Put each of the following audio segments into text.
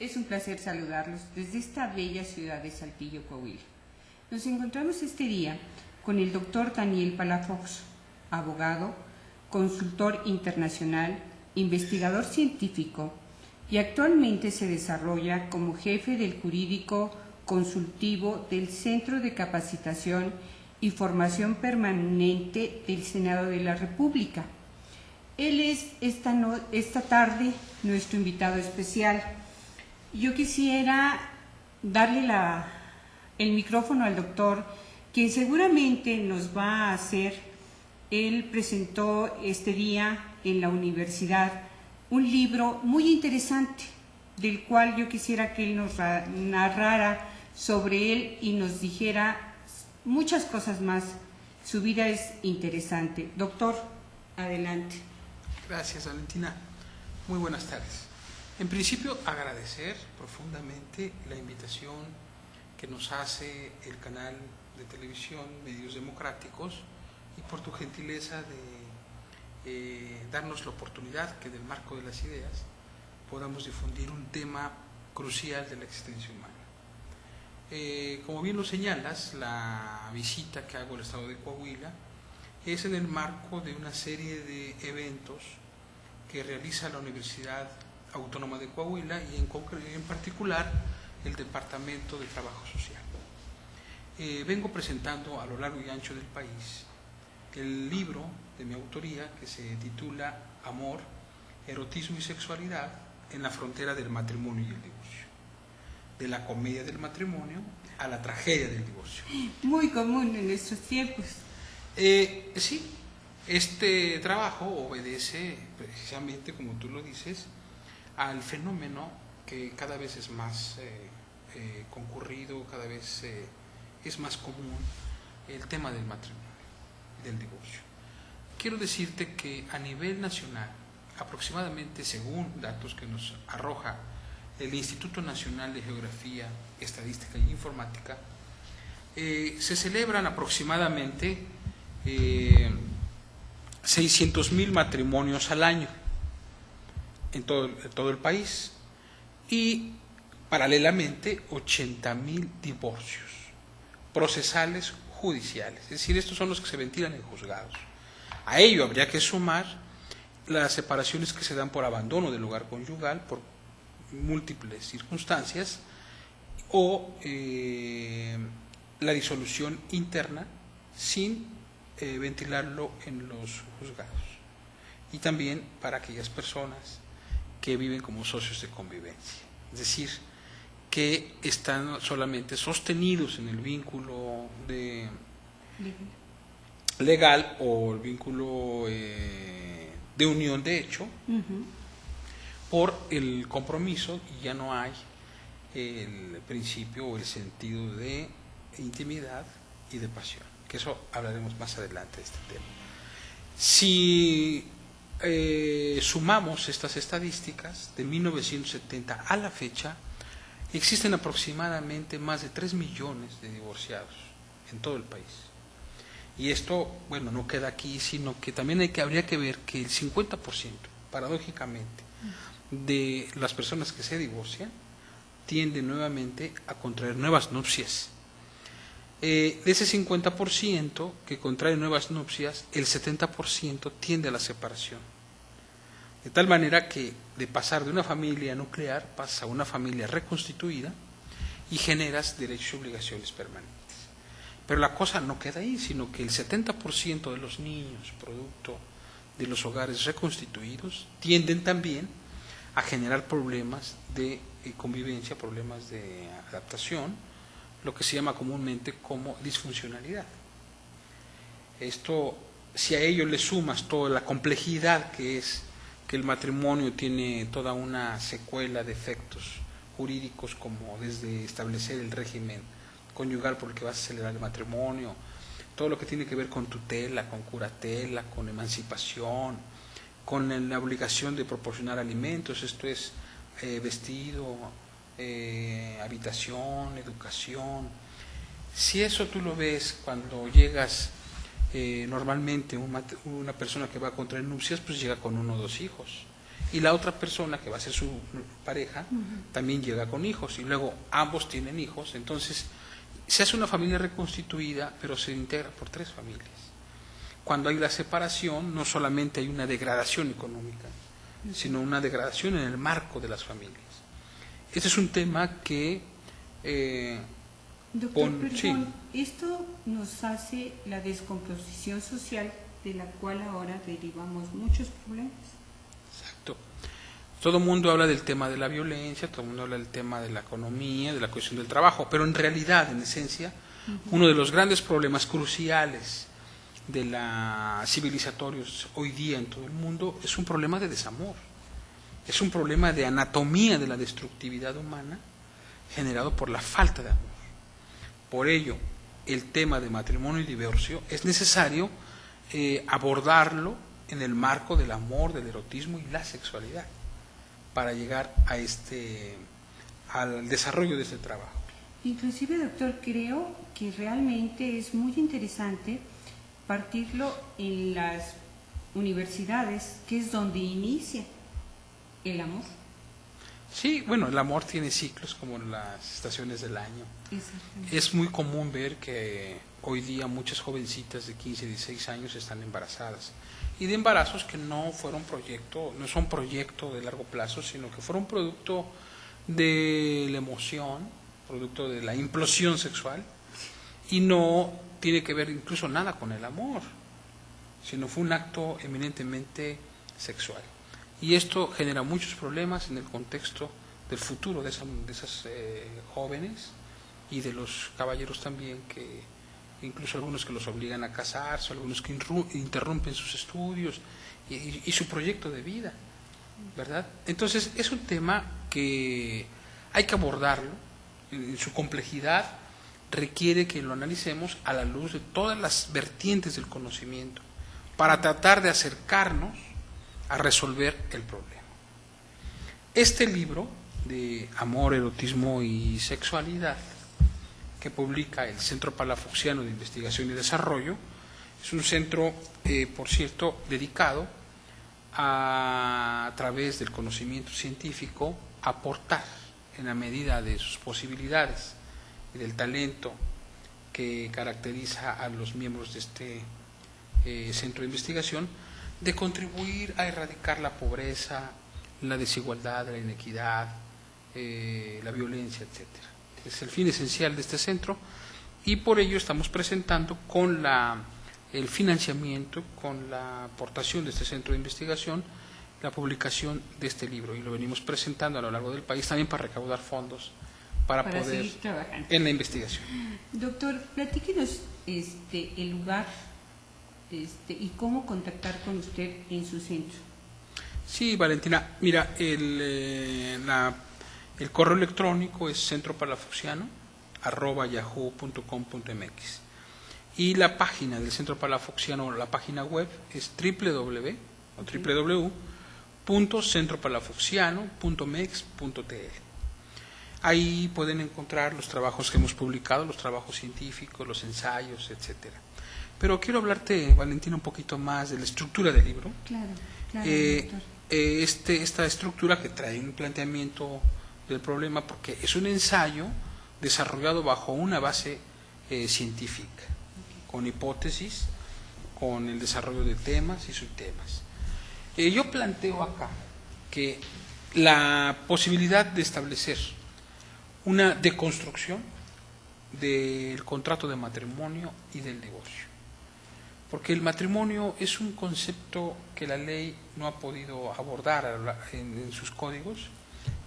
Es un placer saludarlos desde esta bella ciudad de Saltillo, Coahuila. Nos encontramos este día con el doctor Daniel Palafox, abogado, consultor internacional, investigador científico y actualmente se desarrolla como jefe del jurídico consultivo del Centro de Capacitación y Formación Permanente del Senado de la República. Él es esta tarde nuestro invitado especial. Yo quisiera darle el micrófono al doctor, quien seguramente nos va a hacer. Él presentó este día en la universidad un libro muy interesante, del cual yo quisiera que él nos narrara sobre él y nos dijera muchas cosas más. Su vida es interesante. Doctor, adelante. Gracias, Valentina. Muy buenas tardes. En principio, agradecer profundamente la invitación que nos hace el canal de televisión Medios Democráticos y por tu gentileza de darnos la oportunidad que del marco de las ideas podamos difundir un tema crucial de la existencia humana. Como bien lo señalas, la visita que hago al estado de Coahuila es en el marco de una serie de eventos que realiza la Universidad Autónoma de Coahuila y en particular el Departamento de Trabajo Social. Vengo presentando a lo largo y ancho del país el libro de mi autoría que se titula Amor, Erotismo y Sexualidad en la frontera del matrimonio y el divorcio. De la comedia del matrimonio a la tragedia del divorcio. Muy común en estos tiempos. Sí, este trabajo obedece precisamente, como tú lo dices, al fenómeno que cada vez es más concurrido, cada vez es más común, el tema del matrimonio y del divorcio. Quiero decirte que a nivel nacional, aproximadamente según datos que nos arroja el Instituto Nacional de Geografía, Estadística y Informática, se celebran aproximadamente 600,000 matrimonios al año en todo el país y paralelamente 80,000 divorcios procesales judiciales, es decir, estos son los que se ventilan en juzgados. A ello habría que sumar las separaciones que se dan por abandono del hogar conyugal por múltiples circunstancias o la disolución interna sin ventilarlo en los juzgados, y también para aquellas personas que viven como socios de convivencia, es decir, que están solamente sostenidos en el vínculo legal o el vínculo de unión de hecho por el compromiso, y ya no hay el principio o el sentido de intimidad y de pasión, que eso hablaremos más adelante de este tema. Si sumamos estas estadísticas, de 1970 a la fecha, existen aproximadamente más de 3 millones de divorciados en todo el país. Y esto, bueno, no queda aquí, sino que también habría que ver que el 50%, paradójicamente, de las personas que se divorcian tienden nuevamente a contraer nuevas nupcias. De ese 50% que contrae nuevas nupcias, el 70% tiende a la separación. De tal manera que de pasar de una familia nuclear pasa a una familia reconstituida y generas derechos y obligaciones permanentes. Pero la cosa no queda ahí, sino que el 70% de los niños, producto de los hogares reconstituidos, tienden también a generar problemas de convivencia, problemas de adaptación, lo que se llama comúnmente como disfuncionalidad. Esto, si a ello le sumas toda la complejidad que es que el matrimonio tiene toda una secuela de efectos jurídicos, como desde establecer el régimen conyugal por el que vas a celebrar el matrimonio, todo lo que tiene que ver con tutela, con curatela, con emancipación, con la obligación de proporcionar alimentos, esto es vestido, habitación, educación. Si eso tú lo ves cuando llegas, normalmente una persona que va a contraer nupcias, pues llega con 1 o 2 hijos. y la otra persona que va a ser su pareja también llega con hijos y luego ambos tienen hijos, entonces se hace una familia reconstituida, pero se integra por 3 familias. Cuando hay la separación, no solamente hay una degradación económica, sino una degradación en el marco de las familias. Este es un tema que... Doctor, perdón, esto nos hace la descomposición social de la cual ahora derivamos muchos problemas. Exacto. Todo el mundo habla del tema de la violencia, todo el mundo habla del tema de la economía, de la cuestión del trabajo, pero en realidad, en esencia, uno de los grandes problemas cruciales de la civilizatorios hoy día en todo el mundo es un problema de desamor, es un problema de anatomía de la destructividad humana generado por la falta de amor. Por ello, el tema de matrimonio y divorcio es necesario abordarlo en el marco del amor, del erotismo y la sexualidad para llegar al desarrollo de este trabajo. Inclusive, doctor, creo que realmente es muy interesante partirlo en las universidades, que es donde inicia el amor. Sí, bueno, el amor tiene ciclos como en las estaciones del año. Es muy común ver que hoy día muchas jovencitas de 15, 16 años están embarazadas. Y de embarazos que no son proyecto de largo plazo, sino que fueron producto de la emoción, producto de la implosión sexual, y no tiene que ver incluso nada con el amor, sino fue un acto eminentemente sexual. Y esto genera muchos problemas en el contexto del futuro de esas jóvenes y de los caballeros también, que incluso algunos que los obligan a casarse, algunos que interrumpen sus estudios y su proyecto de vida, ¿verdad? Entonces es un tema que hay que abordarlo en su complejidad, requiere que lo analicemos a la luz de todas las vertientes del conocimiento para tratar de acercarnos a resolver el problema. Este libro de Amor, Erotismo y Sexualidad, que publica el Centro Palafoxiano de Investigación y Desarrollo, es un centro, por cierto, dedicado a través del conocimiento científico, a aportar en la medida de sus posibilidades y del talento que caracteriza a los miembros de este centro de investigación, de contribuir a erradicar la pobreza, la desigualdad, la inequidad, la violencia, etcétera. Es el fin esencial de este centro y por ello estamos presentando con el financiamiento, con la aportación de este centro de investigación, la publicación de este libro, y lo venimos presentando a lo largo del país también para recaudar fondos para poder seguir trabajando en la investigación. Doctor, platíquenos el lugar y cómo contactar con usted en su centro. Sí, Valentina, mira, el correo electrónico es centropalafoxiano@yahoo.com.mx y la página del Centro Palafoxiano, la página web es www.centropalafoxiano.mex.tl. Ahí pueden encontrar los trabajos que hemos publicado, los trabajos científicos, los ensayos, etcétera. Pero quiero hablarte, Valentina, un poquito más de la estructura del libro. Claro, doctor. Esta estructura que trae un planteamiento del problema, porque es un ensayo desarrollado bajo una base científica, con hipótesis, con el desarrollo de temas y subtemas. Yo planteo acá que la posibilidad de establecer una deconstrucción del contrato de matrimonio y del divorcio, porque el matrimonio es un concepto que la ley no ha podido abordar en sus códigos,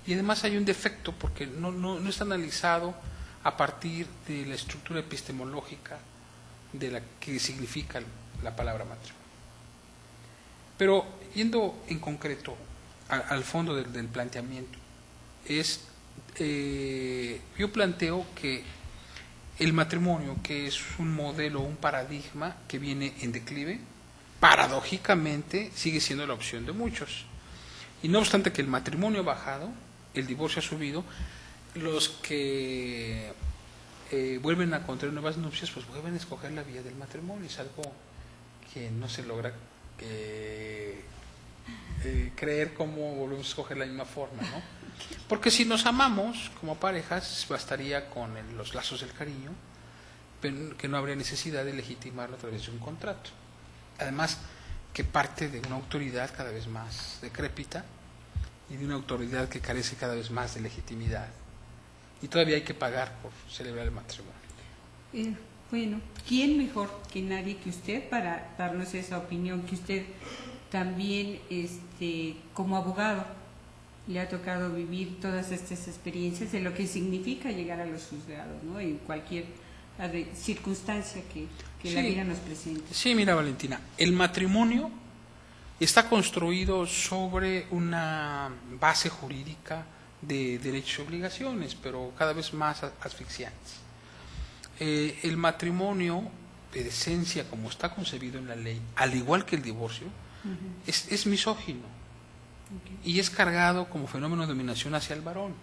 y además hay un defecto porque no está analizado a partir de la estructura epistemológica de la que significa la palabra matrimonio. Pero yendo en concreto al fondo del planteamiento, yo planteo que el matrimonio, que es un modelo, un paradigma que viene en declive, paradójicamente sigue siendo la opción de muchos. Y no obstante que el matrimonio ha bajado, el divorcio ha subido, los que vuelven a contraer nuevas nupcias, pues vuelven a escoger la vía del matrimonio. Es algo que no se logra creer cómo volvemos a escoger la misma forma, ¿no? Porque si nos amamos como parejas, bastaría con los lazos del cariño, pero que no habría necesidad de legitimarlo a través de un contrato. Además, que parte de una autoridad cada vez más decrépita y de una autoridad que carece cada vez más de legitimidad. Y todavía hay que pagar por celebrar el matrimonio. Bueno, ¿quién mejor que nadie que usted para darnos esa opinión? Que usted también, como abogado, le ha tocado vivir todas estas experiencias de lo que significa llegar a los juzgados, ¿no? En cualquier circunstancia que la vida nos presente. Sí, mira, Valentina, el matrimonio está construido sobre una base jurídica de derechos y obligaciones, pero cada vez más asfixiantes. El matrimonio, de esencia, como está concebido en la ley, al igual que el divorcio, es misógino. Okay. Y es cargado como fenómeno de dominación hacia el varón,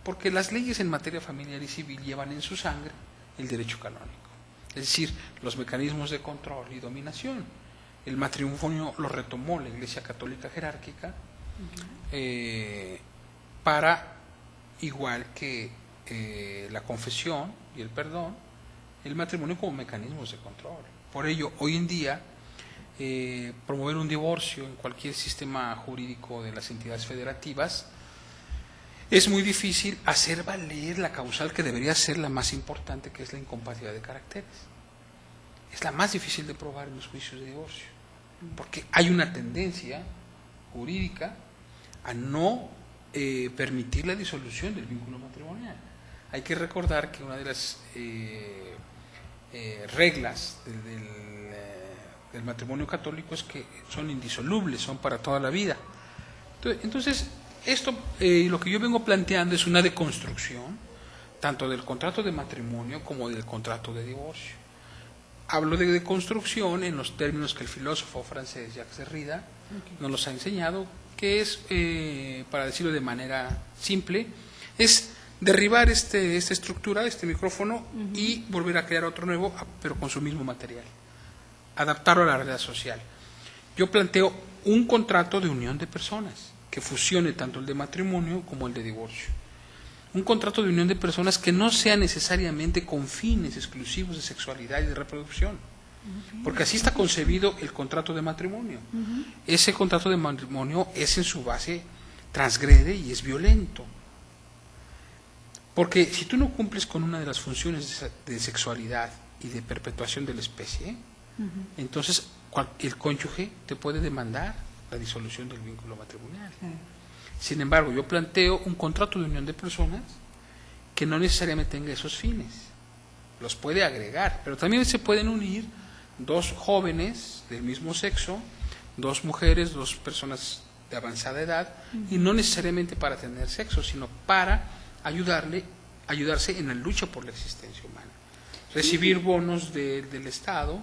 porque las leyes en materia familiar y civil llevan en su sangre el derecho canónico, es decir, los mecanismos de control y dominación. El matrimonio lo retomó la Iglesia Católica jerárquica, para, igual que la confesión y el perdón, el matrimonio como mecanismos de control. Por ello, hoy en día, promover un divorcio en cualquier sistema jurídico de las entidades federativas es muy difícil hacer valer la causal que debería ser la más importante, que es la incompatibilidad de caracteres. Es la más difícil de probar en los juicios de divorcio, porque hay una tendencia jurídica a no permitir la disolución del vínculo matrimonial. Hay que recordar que una de las reglas del matrimonio católico es que son indisolubles, son para toda la vida. Entonces, esto, lo que yo vengo planteando es una deconstrucción tanto del contrato de matrimonio como del contrato de divorcio. Hablo de deconstrucción en los términos que el filósofo francés Jacques Derrida nos los ha enseñado, que es, para decirlo de manera simple, es derribar esta estructura, este micrófono, y volver a crear otro nuevo, pero con su mismo material, adaptarlo a la realidad social. Yo planteo un contrato de unión de personas que fusione tanto el de matrimonio como el de divorcio. Un contrato de unión de personas que no sea necesariamente con fines exclusivos de sexualidad y de reproducción, porque así está concebido el contrato de matrimonio. Ese contrato de matrimonio es en su base transgrede y es violento, porque si tú no cumples con una de las funciones de sexualidad y de perpetuación de la especie, entonces el cónyuge te puede demandar la disolución del vínculo matrimonial. Sin embargo, yo planteo un contrato de unión de personas que no necesariamente tenga esos fines. Los puede agregar, pero también se pueden unir dos jóvenes del mismo sexo, dos mujeres, dos personas de avanzada edad, y no necesariamente para tener sexo, sino para ayudarse en la lucha por la existencia humana. Recibir bonos del Estado,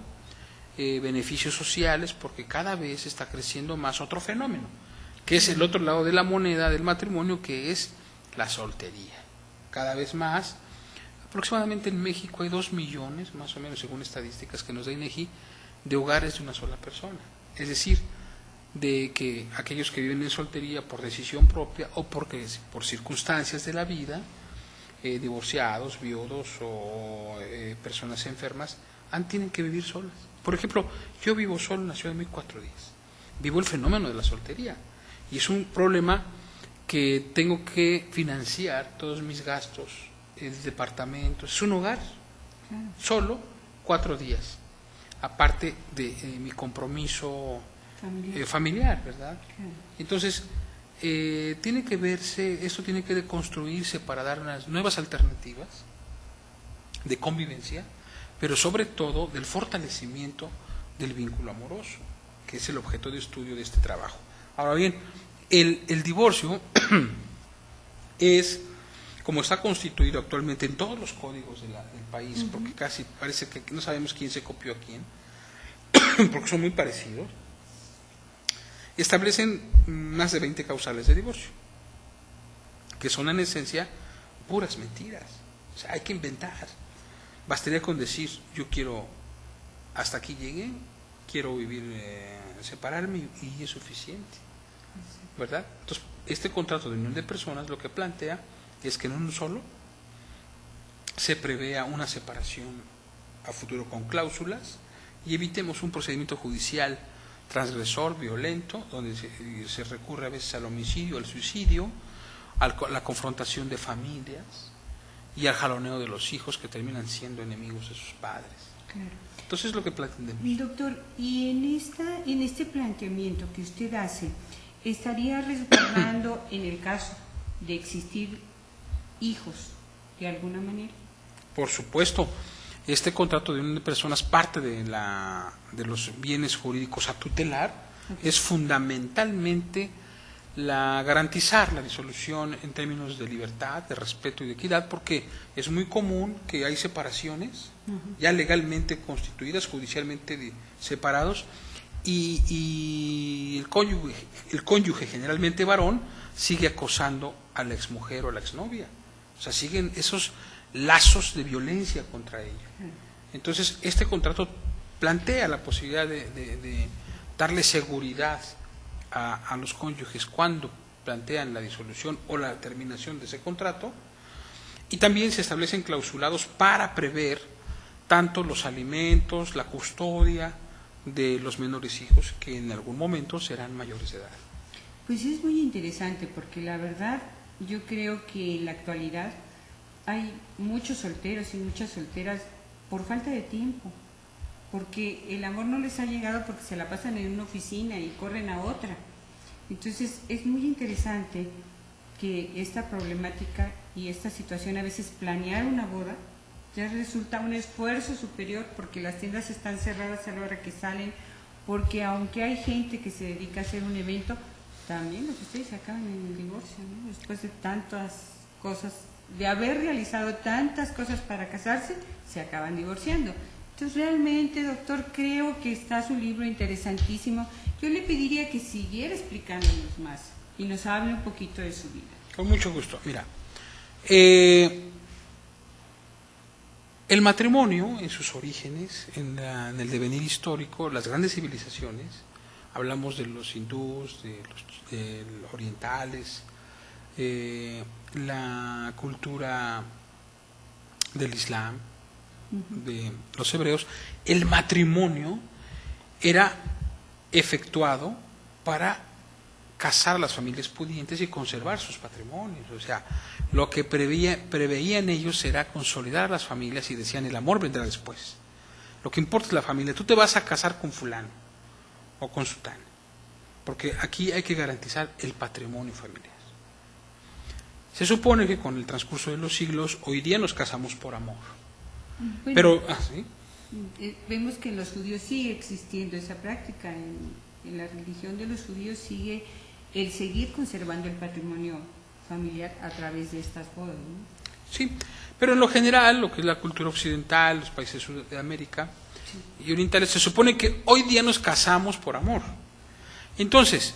beneficios sociales, porque cada vez está creciendo más otro fenómeno, que es el otro lado de la moneda del matrimonio, que es la soltería. Cada vez más, aproximadamente en México hay 2 millones, más o menos según estadísticas que nos da INEGI, de hogares de una sola persona. Es decir, de que aquellos que viven en soltería por decisión propia o porque por circunstancias de la vida, divorciados, viudos o personas enfermas, tienen que vivir solas. Por ejemplo, yo vivo solo en la Ciudad de México 4 días. Vivo el fenómeno de la soltería. Y es un problema que tengo que financiar todos mis gastos, el departamento. Es un hogar, solo 4 días. Aparte de mi compromiso familiar, ¿verdad? Entonces, tiene que verse, esto tiene que deconstruirse para dar unas nuevas alternativas de convivencia, pero sobre todo del fortalecimiento del vínculo amoroso, que es el objeto de estudio de este trabajo. Ahora bien, el divorcio es, como está constituido actualmente en todos los códigos del país, porque casi parece que no sabemos quién se copió a quién, porque son muy parecidos, establecen más de 20 causales de divorcio, que son en esencia puras mentiras. O sea, hay que inventar. Bastaría con decir, yo quiero, hasta aquí llegué, quiero vivir separarme y es suficiente, ¿verdad? Entonces, este contrato de unión de personas lo que plantea es que en uno solo se prevea una separación a futuro con cláusulas y evitemos un procedimiento judicial transgresor, violento, donde se recurre a veces al homicidio, al suicidio, a la confrontación de familias y al jaloneo de los hijos que terminan siendo enemigos de sus padres. Claro. Entonces es lo que pretendemos. Doctor, y en este planteamiento que usted hace, ¿estaría resguardando en el caso de existir hijos de alguna manera? Por supuesto, este contrato de unión de personas, parte de los bienes jurídicos a tutelar, es fundamentalmente garantizar la disolución en términos de libertad, de respeto y de equidad, porque es muy común que hay separaciones ya legalmente constituidas, judicialmente separados, y el cónyuge, generalmente varón, sigue acosando a la exmujer o a la exnovia. O sea, siguen esos lazos de violencia contra ella. Entonces, este contrato plantea la posibilidad de darle seguridad a los cónyuges cuando plantean la disolución o la terminación de ese contrato, y también se establecen clausulados para prever tanto los alimentos, la custodia de los menores hijos que en algún momento serán mayores de edad. Pues es muy interesante porque la verdad yo creo que en la actualidad hay muchos solteros y muchas solteras por falta de tiempo, porque el amor no les ha llegado porque se la pasan en una oficina y corren a otra. Entonces es muy interesante que esta problemática y esta situación, a veces planear una boda ya resulta un esfuerzo superior porque las tiendas están cerradas a la hora que salen, porque aunque hay gente que se dedica a hacer un evento, también los ustedes se acaban en el divorcio, ¿no? Después de tantas cosas, de haber realizado tantas cosas para casarse, se acaban divorciando. Entonces realmente, doctor, creo que está su libro interesantísimo. Yo le pediría que siguiera explicándonos más y nos hable un poquito de su vida. Con mucho gusto. Mira, el matrimonio en sus orígenes, en el devenir histórico, las grandes civilizaciones, hablamos de los hindús, de los orientales, la cultura del Islam, de los hebreos, el matrimonio era efectuado para casar a las familias pudientes y conservar sus patrimonios. O sea, lo que preveían ellos era consolidar las familias y decían el amor vendrá después. Lo que importa es la familia. Tú te vas a casar con fulano o con sutano, porque aquí hay que garantizar el patrimonio familiar. Se supone que con el transcurso de los siglos, hoy día nos casamos por amor. Bueno, Pero, ¿sí? Vemos que en los judíos sigue existiendo esa práctica, en la religión de los judíos sigue el seguir conservando el patrimonio familiar a través de estas bodas, ¿no? Sí, pero en lo general, lo que es la cultura occidental, los países de América y orientales, se supone que hoy día nos casamos por amor. Entonces,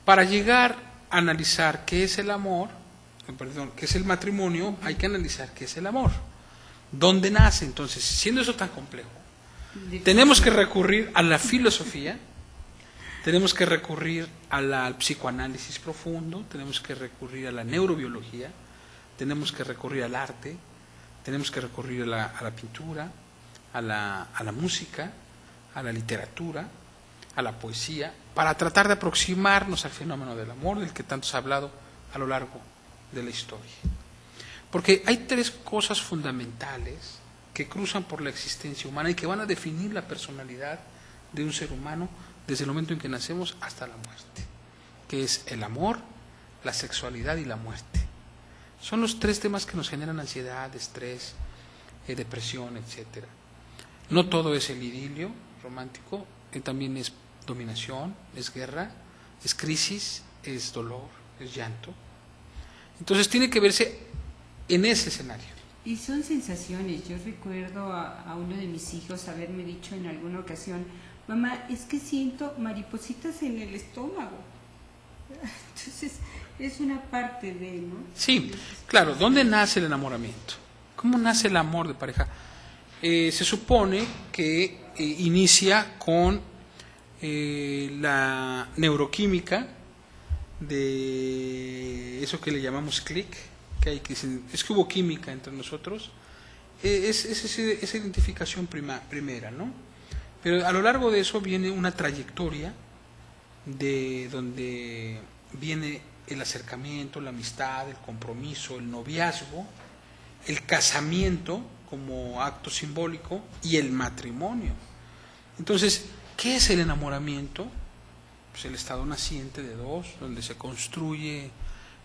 para llegar a analizar qué es el amor, qué es el matrimonio, hay que analizar qué es el amor. ¿Dónde nace? Entonces, siendo eso tan complejo, tenemos que recurrir a la filosofía, tenemos que recurrir al psicoanálisis profundo, tenemos que recurrir a la neurobiología, tenemos que recurrir al arte, tenemos que recurrir a la pintura, a la música, a la literatura, a la poesía, para tratar de aproximarnos al fenómeno del amor del que tanto se ha hablado a lo largo de la historia. Porque hay tres cosas fundamentales que cruzan por la existencia humana y que van a definir la personalidad de un ser humano desde el momento en que nacemos hasta la muerte, que es el amor, la sexualidad y la muerte. Son los tres temas que nos generan ansiedad, estrés, depresión, etcétera. No todo es el idilio romántico, también es dominación, es guerra, es crisis, es dolor, es llanto. Entonces tiene que verse en ese escenario. Y son sensaciones. Yo recuerdo a uno de mis hijos haberme dicho en alguna ocasión: mamá, es que siento maripositas en el estómago. Entonces es una parte de, ¿no? Sí, claro. ¿Dónde nace el enamoramiento? ¿Cómo nace el amor de pareja? Se supone que inicia con la neuroquímica de eso que le llamamos click, que hay que es que hubo química entre nosotros, es esa identificación primera, ¿no? Pero a lo largo de eso viene una trayectoria de donde viene el acercamiento, la amistad, el compromiso, el noviazgo, el casamiento como acto simbólico y el matrimonio. Entonces, ¿qué es el enamoramiento? Pues el estado naciente de dos, donde se construye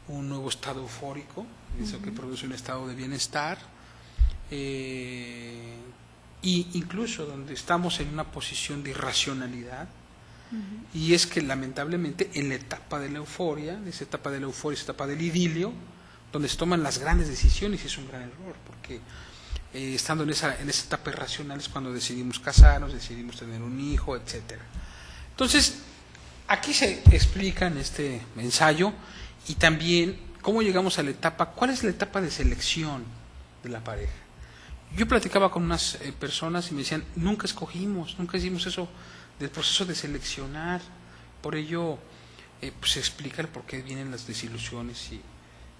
un nuevo estado eufórico, eso que produce un estado de bienestar, y incluso donde estamos en una posición de irracionalidad. Y es que lamentablemente en la etapa de la euforia, esa etapa del idilio, donde se toman las grandes decisiones, y es un gran error, porque estando en esa etapa irracional es cuando decidimos casarnos, decidimos tener un hijo, etcétera. Entonces, aquí se explica en este ensayo, y también cómo llegamos a la etapa, cuál es la etapa de selección de la pareja. Yo platicaba con unas personas y me decían, nunca hicimos eso del proceso de seleccionar. Por ello, pues se explica el por qué vienen las desilusiones y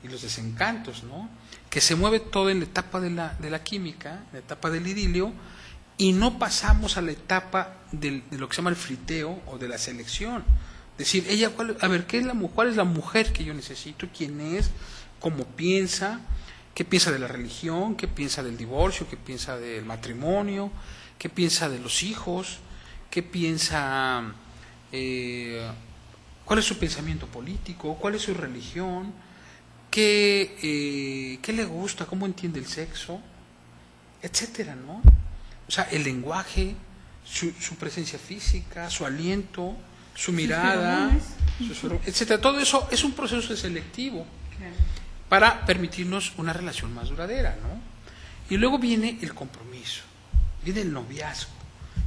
los desencantos, ¿no? Que se mueve todo en la etapa de la química, en la etapa del idilio, y no pasamos a la etapa de lo que se llama el friteo o de la selección. Decir, ¿cuál es la mujer que yo necesito? ¿Quién es? ¿Cómo piensa? ¿Qué piensa de la religión? ¿Qué piensa del divorcio? ¿Qué piensa del matrimonio? ¿Qué piensa de los hijos? ¿Qué piensa? ¿Cuál es su pensamiento político? ¿Cuál es su religión? ¿Qué le gusta? ¿Cómo entiende el sexo? Etcétera, ¿no? O sea, el lenguaje, su presencia física, su aliento, su mirada, etcétera. Todo eso es un proceso selectivo. Claro. Para permitirnos una relación más duradera, ¿no? Y luego viene el compromiso, viene el noviazgo,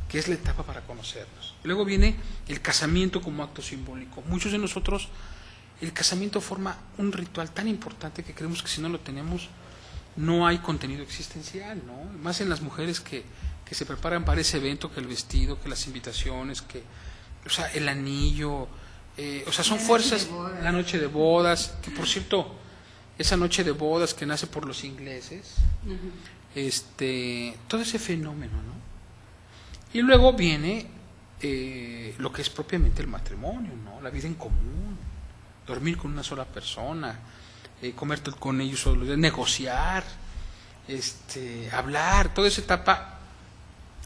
que es la etapa para conocernos. Luego viene el casamiento como acto simbólico. Muchos de nosotros, el casamiento forma un ritual tan importante que creemos que si no lo tenemos, no hay contenido existencial, ¿no? Más en las mujeres que se preparan para ese evento, que el vestido, que las invitaciones, o sea, el anillo, o sea, son fuerzas, la noche de bodas, que por cierto, esa noche de bodas que nace por los ingleses, todo ese fenómeno, ¿no? Y luego viene lo que es propiamente el matrimonio, ¿no? La vida en común, dormir con una sola persona, comer con ellos todos los días, negociar, hablar, toda esa etapa.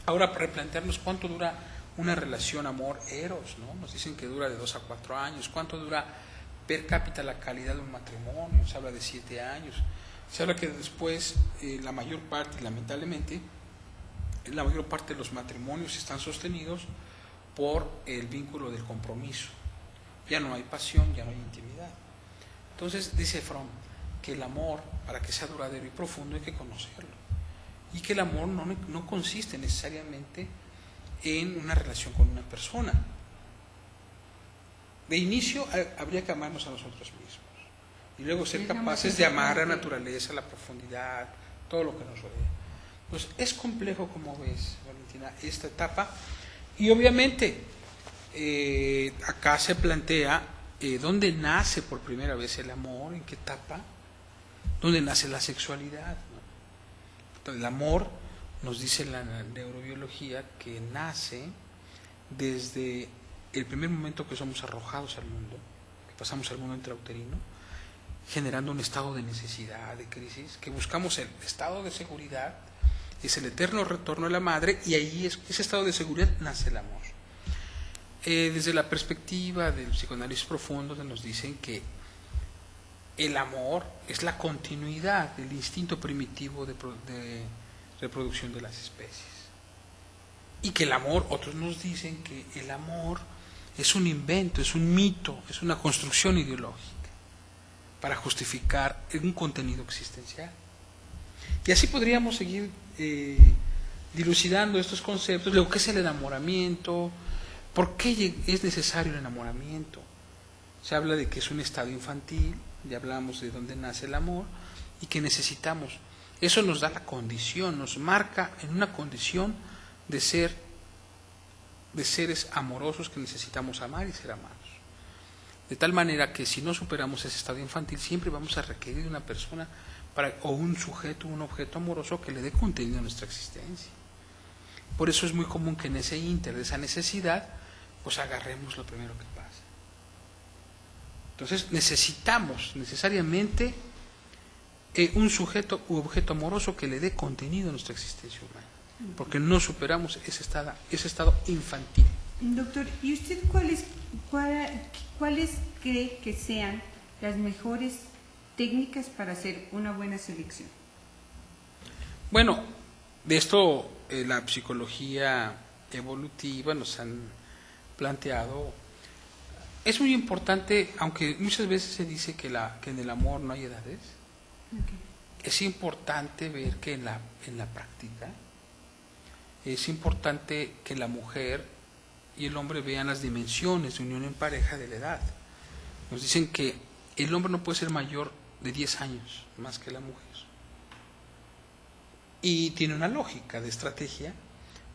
Ahora, replantearnos cuánto dura una relación amor-eros, ¿no? Nos dicen que dura de 2 a 4 años, cuánto dura per cápita la calidad de un matrimonio, se habla de 7 años, se habla que después la mayor parte, lamentablemente, la mayor parte de los matrimonios están sostenidos por el vínculo del compromiso. Ya no hay pasión, ya no hay intimidad. Entonces dice Fromm que el amor, para que sea duradero y profundo, hay que conocerlo, y que el amor no consiste necesariamente en una relación con una persona. De inicio habría que amarnos a nosotros mismos y luego ser capaces de amar la naturaleza, la profundidad, todo lo que nos rodea. Pues es complejo, como ves, Valentina, esta etapa, y obviamente acá se plantea dónde nace por primera vez el amor, en qué etapa, dónde nace la sexualidad, ¿no? El amor, nos dice la neurobiología, que nace desde el primer momento que somos arrojados al mundo, que pasamos al mundo intrauterino, generando un estado de necesidad, de crisis, que buscamos el estado de seguridad, es el eterno retorno a la madre, y ahí ese estado de seguridad nace el amor. Desde la perspectiva del psicoanálisis profundo nos dicen que el amor es la continuidad del instinto primitivo de reproducción de las especies, y que el amor, otros nos dicen que el amor es un invento, es un mito, es una construcción ideológica para justificar un contenido existencial. Y así podríamos seguir dilucidando estos conceptos, lo que es el enamoramiento, por qué es necesario el enamoramiento. Se habla de que es un estado infantil, ya hablamos de dónde nace el amor, y que necesitamos. Eso nos da la condición, nos marca en una condición de ser de seres amorosos que necesitamos amar y ser amados. De tal manera que si no superamos ese estado infantil, siempre vamos a requerir de una persona o un sujeto, un objeto amoroso que le dé contenido a nuestra existencia. Por eso es muy común que en ese ínter de esa necesidad, pues agarremos lo primero que pasa. Entonces necesitamos necesariamente un sujeto u objeto amoroso que le dé contenido a nuestra existencia humana, porque no superamos ese estado infantil. Doctor, ¿y usted cuáles cree que sean las mejores técnicas para hacer una buena selección? Bueno, de esto la psicología evolutiva nos han planteado. Es muy importante, aunque muchas veces se dice que en el amor no hay edades, es importante ver que en la práctica es importante que la mujer y el hombre vean las dimensiones de unión en pareja de la edad. Nos dicen que el hombre no puede ser mayor de 10 años más que la mujer. Y tiene una lógica de estrategia,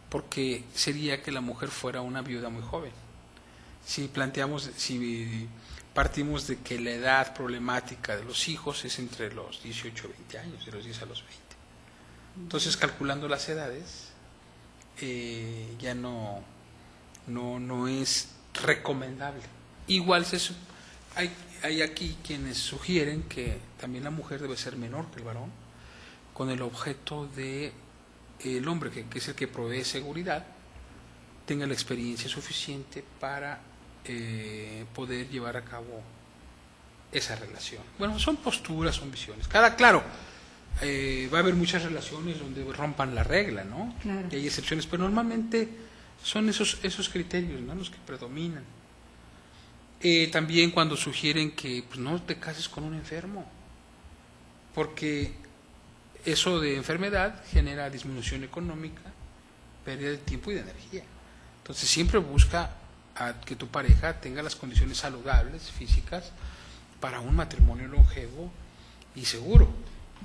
porque sería que la mujer fuera una viuda muy joven. Si partimos de que la edad problemática de los hijos es entre los 18 y 20 años, de los 10 a los 20. Entonces, calculando las edades, ya no es recomendable. Igual hay aquí quienes sugieren que también la mujer debe ser menor que el varón, con el objeto de el hombre, que es el que provee seguridad, tenga la experiencia suficiente para poder llevar a cabo esa relación. Bueno, son posturas, son visiones. Claro, va a haber muchas relaciones donde rompan la regla, ¿no? Claro. Y hay excepciones, pero normalmente son esos criterios, ¿no?, los que predominan. También cuando sugieren que pues, no te cases con un enfermo, porque eso de enfermedad genera disminución económica, pérdida de tiempo y de energía. Entonces siempre busca a que tu pareja tenga las condiciones saludables, físicas, para un matrimonio longevo y seguro.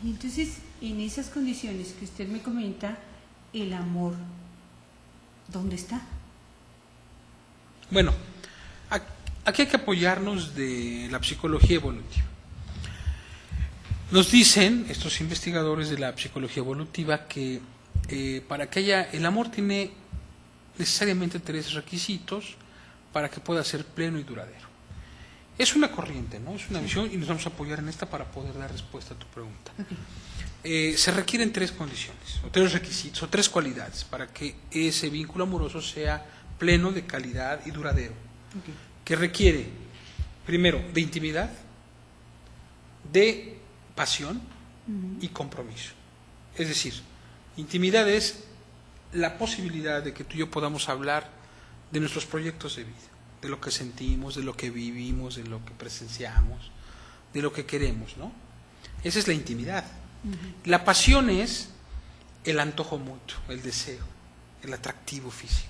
Y entonces, en esas condiciones que usted me comenta, el amor, ¿dónde está? Bueno, aquí hay que apoyarnos de la psicología evolutiva. Nos dicen estos investigadores de la psicología evolutiva que para que haya, el amor tiene necesariamente 3 requisitos para que pueda ser pleno y duradero. Es una corriente, ¿no? Es una visión, y nos vamos a apoyar en esta para poder dar respuesta a tu pregunta. Okay. Se requieren 3 condiciones, o 3 requisitos, o 3 cualidades para que ese vínculo amoroso sea pleno, de calidad y duradero. Okay. Que requiere, primero, de intimidad, de pasión y compromiso. Es decir, intimidad es la posibilidad de que tú y yo podamos hablar de nuestros proyectos de vida, de lo que sentimos, de lo que vivimos, de lo que presenciamos, de lo que queremos, ¿no? Esa es la intimidad. La pasión es el antojo mutuo, el deseo, el atractivo físico.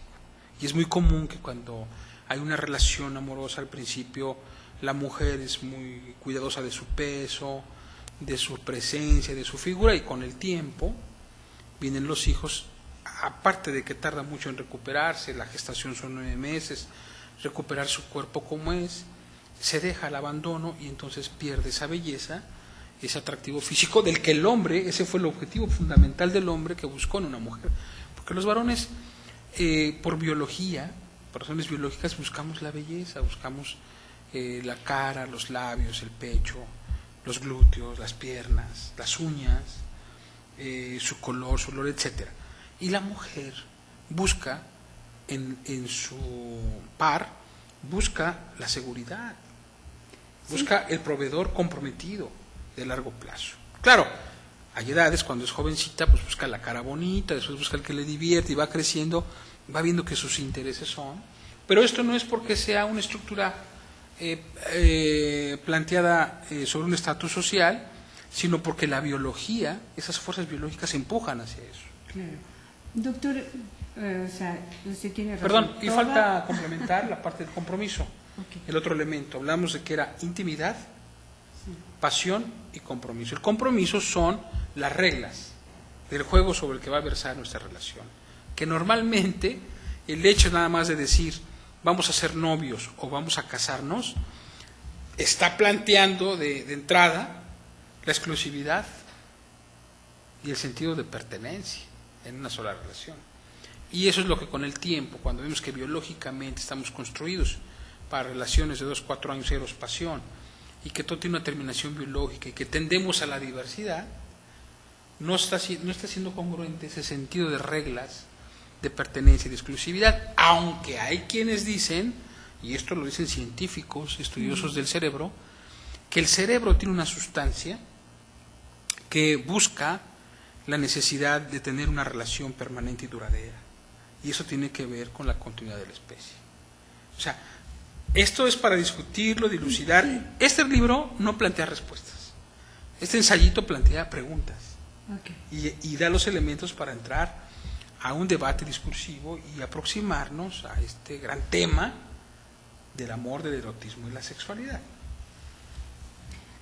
Y es muy común que cuando hay una relación amorosa al principio, la mujer es muy cuidadosa de su peso, de su presencia, de su figura, y con el tiempo vienen los hijos, aparte de que tarda mucho en recuperarse, la gestación son 9 meses, recuperar su cuerpo como es, se deja al abandono y entonces pierde esa belleza, ese atractivo físico del que el hombre, ese fue el objetivo fundamental del hombre que buscó en una mujer. Porque los varones, por biología, por razones biológicas, buscamos la belleza, buscamos la cara, los labios, el pecho, los glúteos, las piernas, las uñas, su color, su olor, etc. Y la mujer busca en su par, busca la seguridad, busca el proveedor comprometido de largo plazo. Claro, hay edades, cuando es jovencita, pues busca la cara bonita, después busca el que le divierte y va creciendo, va viendo que sus intereses son. Pero esto no es porque sea una estructura planteada sobre un estatus social, sino porque la biología, esas fuerzas biológicas empujan hacia eso. Claro. Doctor, o sea, usted tiene razón. Perdón, y falta complementar la parte del compromiso. Okay. El otro elemento, hablamos de que era intimidad, pasión y compromiso. El compromiso son las reglas del juego sobre el que va a versar nuestra relación, que normalmente el hecho nada más de decir vamos a ser novios o vamos a casarnos, está planteando de entrada la exclusividad y el sentido de pertenencia en una sola relación. Y eso es lo que con el tiempo, cuando vemos que biológicamente estamos construidos para relaciones de 2, 4 años, eros, pasión, y que todo tiene una terminación biológica y que tendemos a la diversidad, no está siendo congruente ese sentido de reglas de pertenencia y de exclusividad, aunque hay quienes dicen, y esto lo dicen científicos, estudiosos del cerebro, que el cerebro tiene una sustancia que busca la necesidad de tener una relación permanente y duradera, y eso tiene que ver con la continuidad de la especie. O sea, esto es para discutirlo, dilucidar. Este libro no plantea respuestas, este ensayito plantea preguntas. Okay. Y da los elementos para entrar a un debate discursivo y aproximarnos a este gran tema del amor, del erotismo y la sexualidad.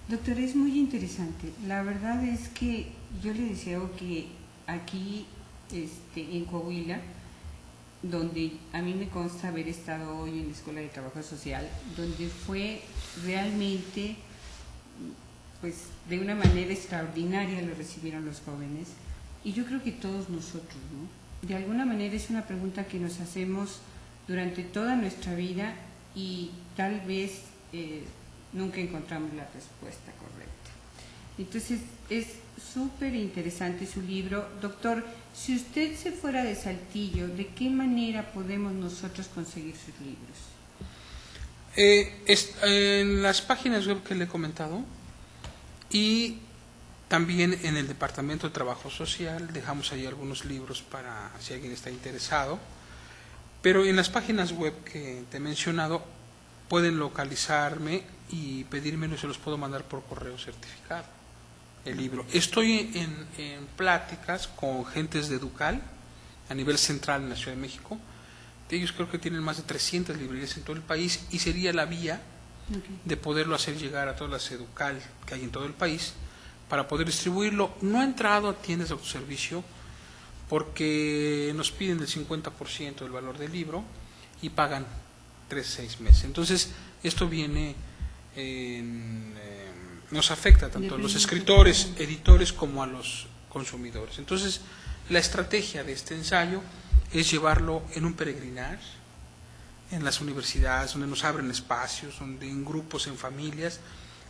Doctor, es muy interesante. La verdad es que yo le deseo que aquí en Coahuila, donde a mí me consta haber estado hoy en la Escuela de Trabajo Social, donde fue realmente, pues de una manera extraordinaria lo recibieron los jóvenes, y yo creo que todos nosotros, ¿no? De alguna manera es una pregunta que nos hacemos durante toda nuestra vida y tal vez nunca encontramos la respuesta correcta. Entonces es súper interesante su libro. Doctor, si usted se fuera de Saltillo, ¿de qué manera podemos nosotros conseguir sus libros? En las páginas web que le he comentado, y también en el Departamento de Trabajo Social dejamos ahí algunos libros para si alguien está interesado, pero en las páginas web que te he mencionado pueden localizarme y pedírmelo y se los puedo mandar por correo certificado, el libro. Estoy en pláticas con gentes de Educal a nivel central en la Ciudad de México. Ellos creo que tienen más de 300 librerías en todo el país y sería la vía de poderlo hacer llegar a todas las Educal que hay en todo el país para poder distribuirlo. No ha entrado a tiendas de autoservicio porque nos piden el 50% del valor del libro y pagan 3-6 meses. Entonces esto viene nos afecta tanto a los escritores, editores como a los consumidores. Entonces la estrategia de este ensayo es llevarlo en un peregrinar, en las universidades, donde nos abren espacios, donde en grupos, en familias,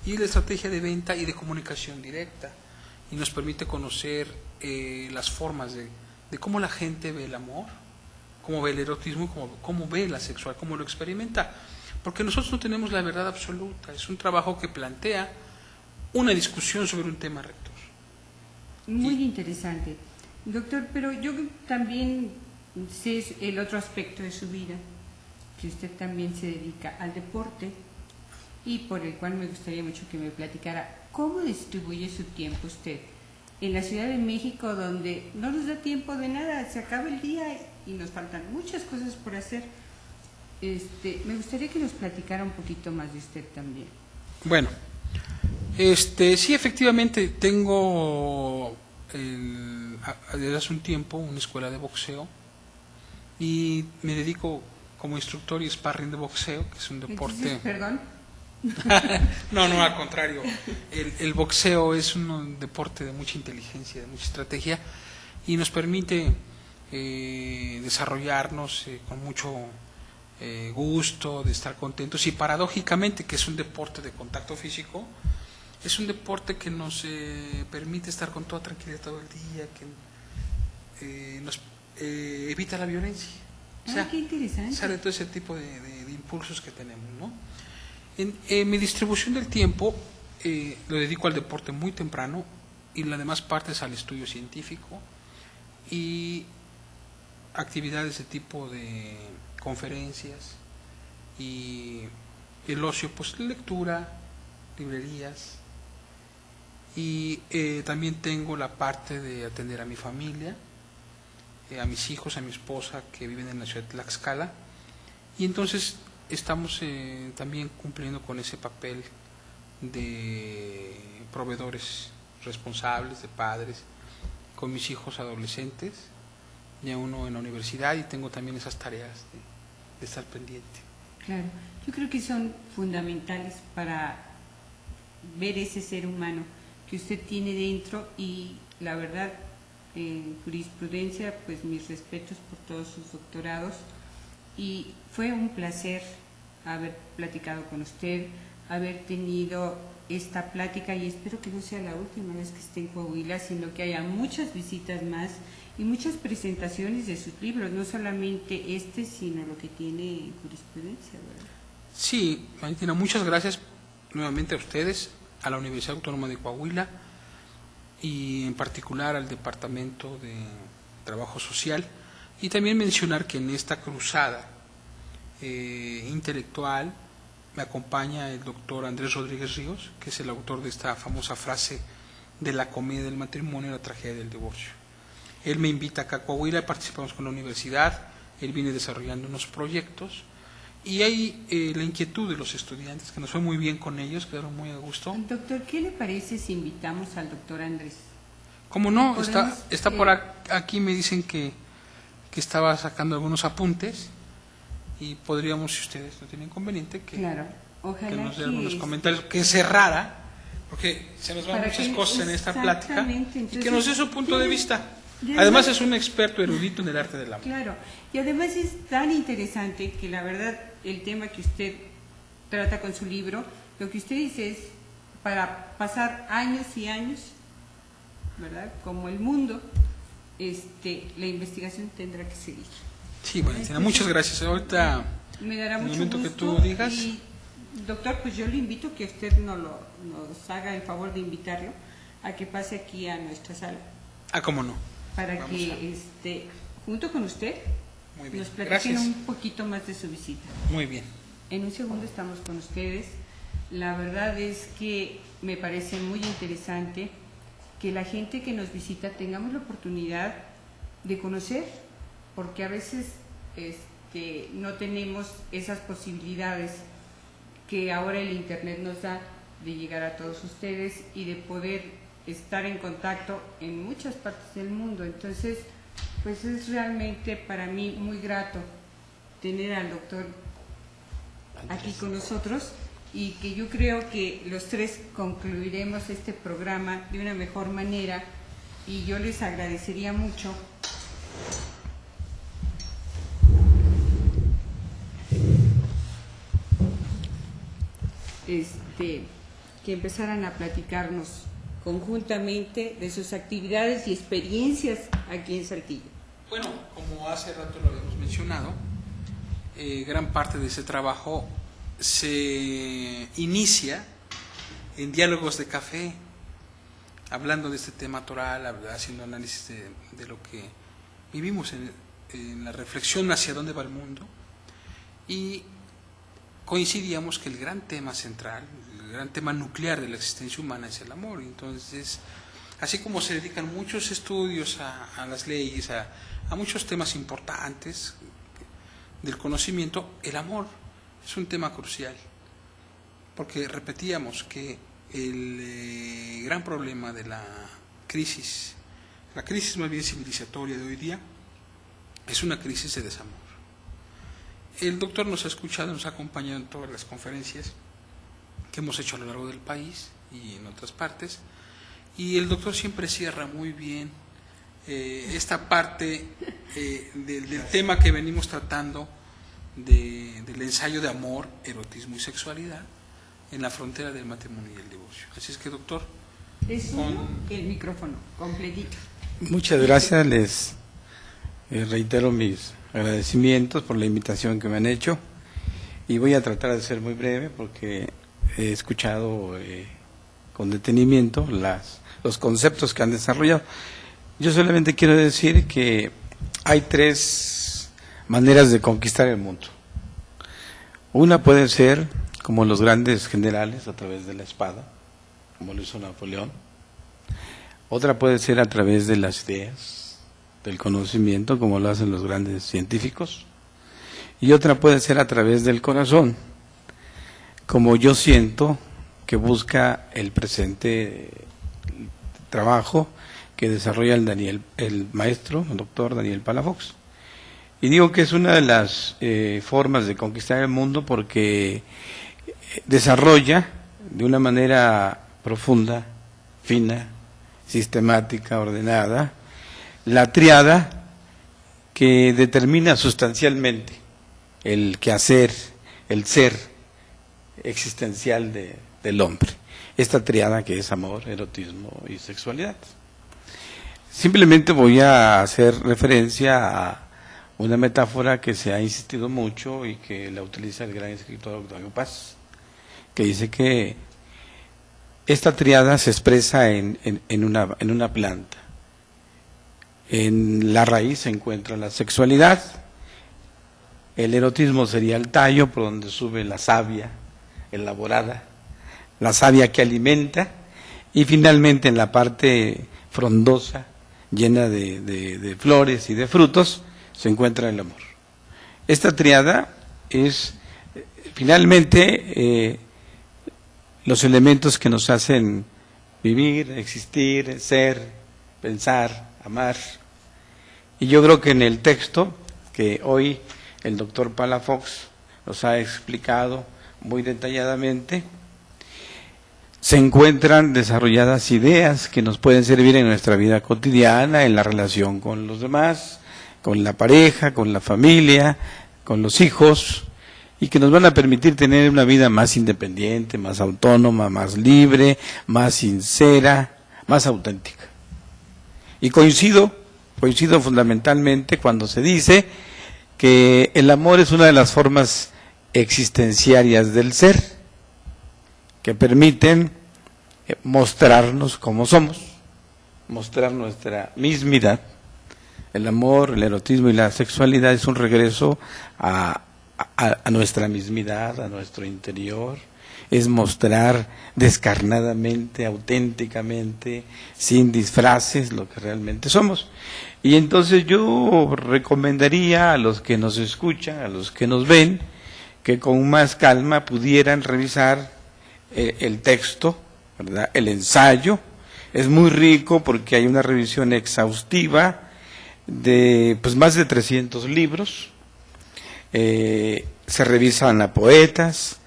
y la estrategia de venta y de comunicación directa, y nos permite conocer las formas de cómo la gente ve el amor, cómo ve el erotismo, cómo ve la sexual, cómo lo experimenta, porque nosotros no tenemos la verdad absoluta, es un trabajo que plantea una discusión sobre un tema rector. Muy interesante. Doctor, pero yo también sé el otro aspecto de su vida, que usted también se dedica al deporte y por el cual me gustaría mucho que me platicara cómo distribuye su tiempo usted en la Ciudad de México, donde no nos da tiempo de nada, se acaba el día y nos faltan muchas cosas por hacer. Me gustaría que nos platicara un poquito más de usted también. Bueno, sí, efectivamente tengo desde hace un tiempo una escuela de boxeo y me dedico como instructor y sparring de boxeo, que es un deporte... Entonces, ¿perdón? No, al contrario. El boxeo es un deporte de mucha inteligencia, de mucha estrategia y nos permite desarrollarnos con mucho gusto, de estar contentos, y paradójicamente, que es un deporte de contacto físico, es un deporte que nos permite estar con toda tranquilidad todo el día, que nos evita la violencia. O sea, qué interesante. sale todo ese tipo de impulsos que tenemos, ¿no? En mi distribución del tiempo lo dedico al deporte muy temprano y las demás partes al estudio científico y actividades de tipo de conferencias y el ocio, pues lectura, librerías, y también tengo la parte de atender a mi familia, a mis hijos, a mi esposa que viven en la ciudad de Tlaxcala, y entonces estamos también cumpliendo con ese papel de proveedores responsables, de padres, con mis hijos adolescentes, ya uno en la universidad y tengo también esas tareas de estar pendiente. Claro, yo creo que son fundamentales para ver ese ser humano que usted tiene dentro y la verdad, en jurisprudencia, pues mis respetos por todos sus doctorados y fue un placer haber platicado con usted, haber tenido esta plática y espero que no sea la última vez que esté en Coahuila, sino que haya muchas visitas más y muchas presentaciones de sus libros, no solamente este, sino lo que tiene en jurisprudencia, ¿verdad? Sí, Valentina, muchas gracias nuevamente a ustedes, a la Universidad Autónoma de Coahuila y en particular al Departamento de Trabajo Social, y también mencionar que en esta cruzada intelectual me acompaña el doctor Andrés Rodríguez Ríos, que es el autor de esta famosa frase de la comedia del matrimonio y la tragedia del divorcio. Él me invita acá a Coahuila, participamos con la universidad, él viene desarrollando unos proyectos y hay la inquietud de los estudiantes, que nos fue muy bien con ellos, quedaron muy a gusto. Doctor, ¿qué le parece si invitamos al doctor Andrés? Como no, ¿Podemos, está por aquí, me dicen que estaba sacando algunos apuntes y podríamos, si ustedes no tienen inconveniente, claro, ojalá que nos dé algunos comentarios, que cerrara, porque se nos van muchas cosas en esta plática, entonces, y que nos dé su punto de vista. Además es un experto erudito en el arte del amor. Claro, y además es tan interesante que la verdad el tema que usted trata con su libro, lo que usted dice es para pasar años y años, ¿verdad? Como el mundo, la investigación tendrá que seguir. Sí, Valentina, muchas gracias. Ahorita, me dará en el mucho momento gusto que tú digas. Y, doctor, pues yo le invito a que usted nos haga el favor de invitarlo a que pase aquí a nuestra sala. Ah, cómo no. Para que junto con usted nos platiquen un poquito más de su visita. Muy bien. En un segundo estamos con ustedes. La verdad es que me parece muy interesante que la gente que nos visita tengamos la oportunidad de conocer, porque a veces no tenemos esas posibilidades que ahora el Internet nos da de llegar a todos ustedes y de poder estar en contacto en muchas partes del mundo. Entonces, pues es realmente para mí muy grato tener al doctor aquí con nosotros y que yo creo que los tres concluiremos este programa de una mejor manera y yo les agradecería mucho que empezaran a platicarnos conjuntamente de sus actividades y experiencias aquí en Saltillo. Bueno, como hace rato lo habíamos mencionado, gran parte de ese trabajo se inicia en diálogos de café, hablando de este tema toral, haciendo análisis de lo que vivimos en la reflexión hacia dónde va el mundo, y coincidíamos que el gran tema central, el gran tema nuclear de la existencia humana es el amor. Entonces, así como se dedican muchos estudios a las leyes, a muchos temas importantes del conocimiento, el amor es un tema crucial, porque repetíamos que el gran problema de la crisis más bien civilizatoria de hoy día, es una crisis de desamor. El doctor nos ha escuchado, nos ha acompañado en todas las conferencias que hemos hecho a lo largo del país y en otras partes, y el doctor siempre cierra muy bien esta parte del tema que venimos tratando del ensayo de amor, erotismo y sexualidad en la frontera del matrimonio y el divorcio. Así es que, doctor, es el micrófono completito. Muchas gracias, les reitero mis agradecimientos por la invitación que me han hecho y voy a tratar de ser muy breve porque he escuchado con detenimiento los conceptos que han desarrollado. Yo solamente quiero decir que hay tres maneras de conquistar el mundo. Una puede ser como los grandes generales, a través de la espada, como lo hizo Napoleón. Otra puede ser a través de las ideas, del conocimiento, como lo hacen los grandes científicos. Y otra puede ser a través del corazón, como yo siento que busca el presente trabajo, que desarrolla el maestro, el doctor Daniel Palafox. Y digo que es una de las formas de conquistar el mundo porque desarrolla de una manera profunda, fina, sistemática, ordenada, la tríada que determina sustancialmente el quehacer, el ser existencial del hombre. Esta tríada que es amor, erotismo y sexualidad. Simplemente voy a hacer referencia a una metáfora que se ha insistido mucho y que la utiliza el gran escritor Octavio Paz, que dice que esta tríada se expresa en una planta. En la raíz se encuentra la sexualidad, el erotismo sería el tallo por donde sube la savia elaborada, la savia que alimenta, y finalmente en la parte frondosa, llena de flores y de frutos, se encuentra el amor. Esta tríada es finalmente los elementos que nos hacen vivir, existir, ser, pensar, amar. Y yo creo que en el texto que hoy el doctor Palafox nos ha explicado muy detalladamente, se encuentran desarrolladas ideas que nos pueden servir en nuestra vida cotidiana, en la relación con los demás, con la pareja, con la familia, con los hijos, y que nos van a permitir tener una vida más independiente, más autónoma, más libre, más sincera, más auténtica. Y coincido fundamentalmente cuando se dice que el amor es una de las formas existenciarias del ser, que permiten mostrarnos como somos, mostrar nuestra mismidad. El amor, el erotismo y la sexualidad es un regreso a nuestra mismidad, a nuestro interior, es mostrar descarnadamente, auténticamente, sin disfraces, lo que realmente somos. Y entonces yo recomendaría a los que nos escuchan, a los que nos ven, que con más calma pudieran revisar el texto, ¿verdad? El ensayo. Es muy rico porque hay una revisión exhaustiva de más de 300 libros. Se revisan a poetas,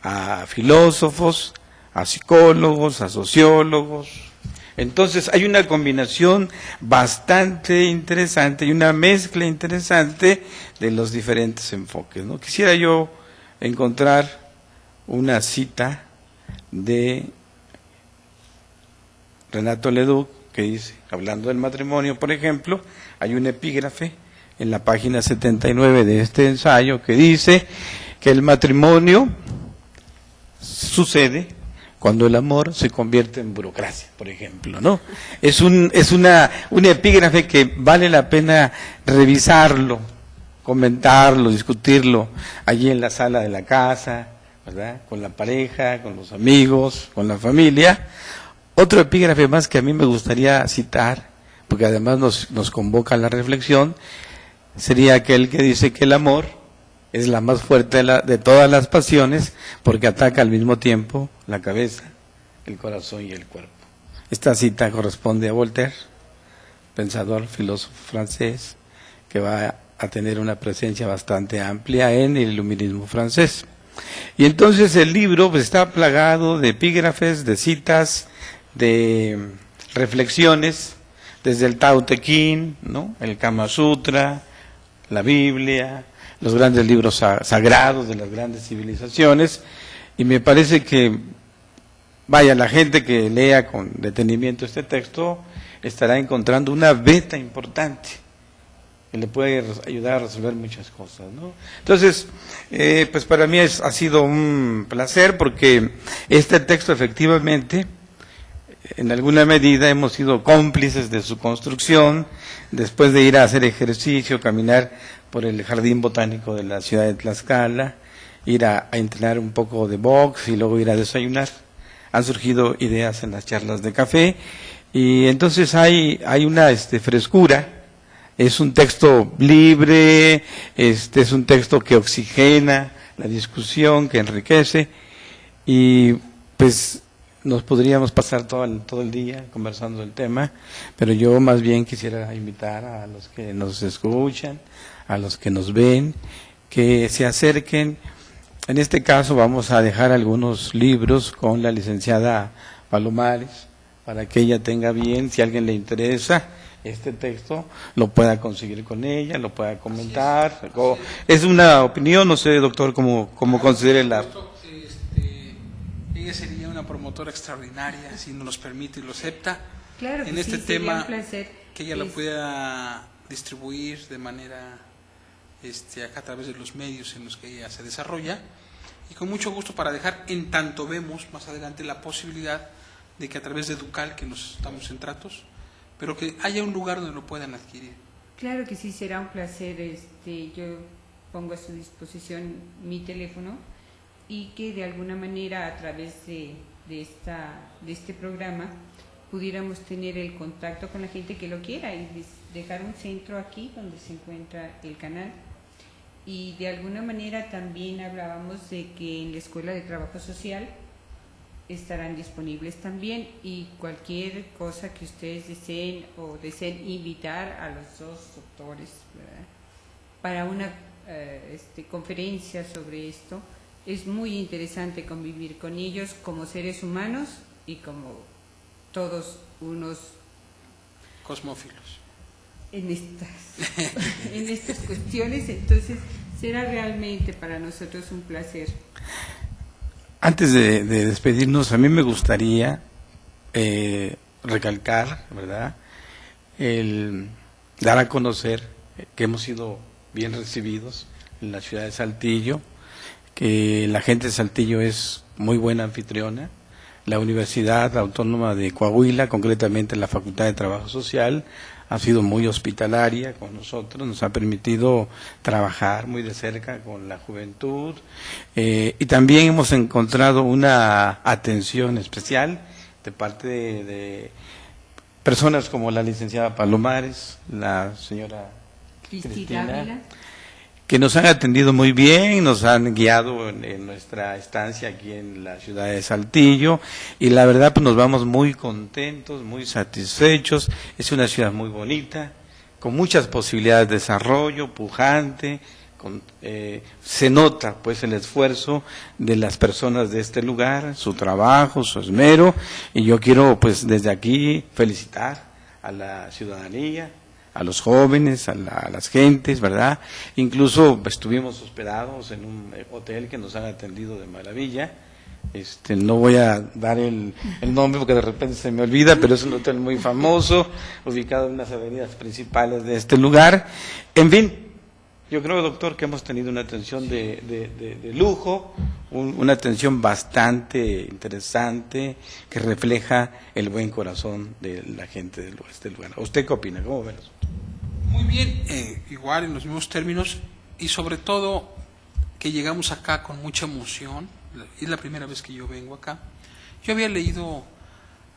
a filósofos, a psicólogos, a sociólogos. Entonces hay una combinación bastante interesante y una mezcla interesante de los diferentes enfoques, ¿no? Quisiera yo encontrar una cita de Renato Leduc que dice, hablando del matrimonio, por ejemplo, hay un epígrafe en la página 79 de este ensayo que dice que el matrimonio sucede cuando el amor se convierte en burocracia, por ejemplo, ¿no? Es un epígrafe que vale la pena revisarlo, comentarlo, discutirlo allí en la sala de la casa, ¿verdad? Con la pareja, con los amigos, con la familia. Otro epígrafe más que a mí me gustaría citar, porque además nos convoca a la reflexión, sería aquel que dice que el amor es la más fuerte de todas las pasiones porque ataca al mismo tiempo la cabeza, el corazón y el cuerpo. Esta cita corresponde a Voltaire, pensador, filósofo francés, que va a tener una presencia bastante amplia en el iluminismo francés. Y entonces el libro está plagado de epígrafes, de citas, de reflexiones, desde el Tao Te Ching, ¿no? El Kama Sutra, la Biblia, los grandes libros sagrados de las grandes civilizaciones, y me parece que, la gente que lea con detenimiento este texto estará encontrando una beta importante que le puede ayudar a resolver muchas cosas, ¿no? Entonces, para mí ha sido un placer porque este texto efectivamente, en alguna medida hemos sido cómplices de su construcción, después de ir a hacer ejercicio, caminar por el jardín botánico de la ciudad de Tlaxcala, ir a entrenar un poco de box y luego ir a desayunar. Han surgido ideas en las charlas de café y entonces hay una frescura. Es un texto libre, es un texto que oxigena la discusión, que enriquece y nos podríamos pasar todo el día conversando del tema, pero yo más bien quisiera invitar a los que nos escuchan, a los que nos ven, que se acerquen. En este caso vamos a dejar algunos libros con la licenciada Palomares, para que ella tenga bien, si a alguien le interesa este texto, lo pueda conseguir con ella, lo pueda comentar. Es una opinión, no sé, doctor, cómo considere la... Ella sería una promotora extraordinaria, si nos los permite y lo acepta. Claro que en este sí, sería tema, un placer. que ella lo pueda distribuir de manera acá a través de los medios en los que ella se desarrolla, y con mucho gusto para dejar, en tanto vemos más adelante la posibilidad de que a través de Educal, que nos estamos en tratos, pero que haya un lugar donde lo puedan adquirir. Claro que sí, será un placer. Yo pongo a su disposición mi teléfono, y que de alguna manera a través de este programa pudiéramos tener el contacto con la gente que lo quiera, y dejar un centro aquí donde se encuentra el canal. Y de alguna manera también hablábamos de que en la Escuela de Trabajo Social estarán disponibles también, y cualquier cosa que ustedes deseen o deseen invitar a los dos doctores, ¿verdad?, para una conferencia sobre esto. Es muy interesante convivir con ellos como seres humanos y como todos unos cosmófilos en estas cuestiones. Entonces será realmente para nosotros un placer. Antes de despedirnos, a mí me gustaría recalcar, ¿verdad?, el dar a conocer que hemos sido bien recibidos en la ciudad de Saltillo, que la gente de Saltillo es muy buena anfitriona. La Universidad Autónoma de Coahuila, concretamente la Facultad de Trabajo Social, ha sido muy hospitalaria con nosotros, nos ha permitido trabajar muy de cerca con la juventud, y también hemos encontrado una atención especial de parte de personas como la licenciada Palomares, la señora Cristina, que nos han atendido muy bien, nos han guiado en nuestra estancia aquí en la ciudad de Saltillo, y la verdad pues nos vamos muy contentos, muy satisfechos. Es una ciudad muy bonita, con muchas posibilidades de desarrollo, pujante, se nota pues el esfuerzo de las personas de este lugar, su trabajo, su esmero, y yo quiero pues desde aquí felicitar a la ciudadanía, a los jóvenes, a las gentes, ¿verdad? Incluso estuvimos hospedados en un hotel que nos han atendido de maravilla. No voy a dar el nombre porque de repente se me olvida, pero es un hotel muy famoso, ubicado en unas avenidas principales de este lugar. En fin, yo creo, doctor, que hemos tenido una atención de lujo, una atención bastante interesante, que refleja el buen corazón de la gente de este lugar. ¿Usted qué opina? ¿Cómo ve eso? Muy bien, igual en los mismos términos, y sobre todo que llegamos acá con mucha emoción. Es la primera vez que yo vengo acá. Yo había leído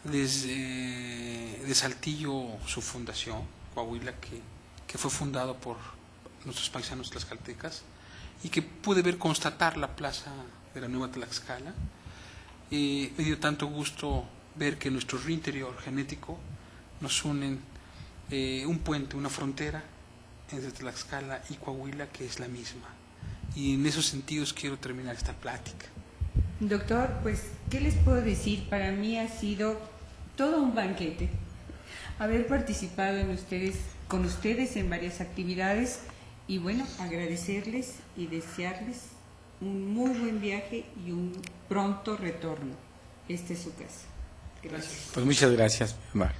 desde de Saltillo su fundación, Coahuila, que fue fundado por nuestros paisanos tlaxcaltecas, y que pude constatar la plaza de la Nueva Tlaxcala. Me dio tanto gusto ver que nuestro río interior genético nos unen un puente, una frontera entre Tlaxcala y Coahuila, que es la misma. Y en esos sentidos quiero terminar esta plática. Doctor, pues, ¿qué les puedo decir? Para mí ha sido todo un banquete haber participado con ustedes en varias actividades, y bueno, agradecerles y desearles un muy buen viaje y un pronto retorno. Esta es su casa. Gracias. Pues muchas gracias, Mar.